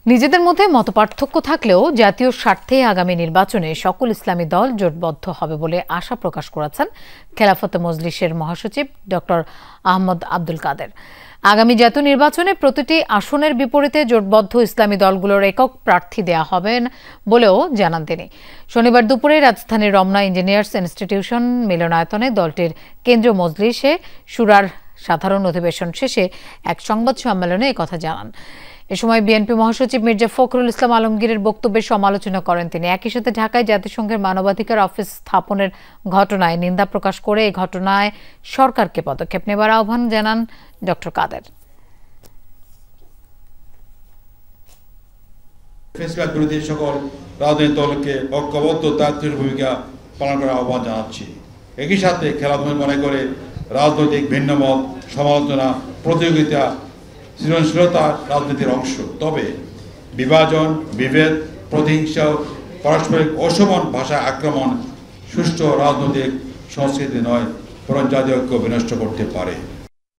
নিজেদের মধ্যে মতপার্থক্য থাকলেও জাতীয় স্বার্থে আগামী নির্বাচনে সকল ইসলামী দল জোটবদ্ধ হবে বলে আশা প্রকাশ করেছেন খেলাফত মজলিসের মহাসচিব ডক্টর আহমদ আব্দুল কাদের। আগামী জাতীয় নির্বাচনে প্রতিটি আসনের বিপরীতে জোটবদ্ধ ইসলামী দলগুলোর একক প্রার্থী দেয়া হবে বলেও জানান তিনি। শনিবার দুপুরে রাজধানীর রমনা ইঞ্জিনিয়ার্স ইনস্টিটিউশন মিলনায়তনে দলটির কেন্দ্রীয় মজলিসে শুরার সাধারণ অধিবেশন শেষে এক সংবাদ সম্মেলনে একথা জানান। এ সময় বিএনপি মহাসচিব মির্জা ফখরুল ইসলাম আলমগীরের বক্তব্যের সমালোচনা করেন তিনি। একই সাথে ঢাকায় জাতিসংঘের মানবাধিকার অফিস স্থাপনের ঘটনায় নিন্দা প্রকাশ করে এই ঘটনায় সরকারকে পদক্ষেপ নেবার আহ্বান জানান ডক্টর কাদের। ফেসিবাদ বিরোধী সকল রাজনৈতিক দলকে ঐক্যবদ্ধ দায়িত্বের ভূমিকা পালন করার আহ্বান জানাচ্ছি। একই সাথে খেলাধুলা মনে করে রাজনৈতিক ভিন্নমত, সমালোচনা, প্রতিযোগিতা, সৃজনশীলতা রাজনীতির অংশ। তবে বিভাজন, বিভেদ, প্রতিহিংসা, পারস্পরিক অসমান ভাষা আক্রমণ সুষ্ঠু রাজনৈতিক সংস্কৃতি নয়, বরং জাতীয় ঐক্য বিনষ্ট করতে পারে।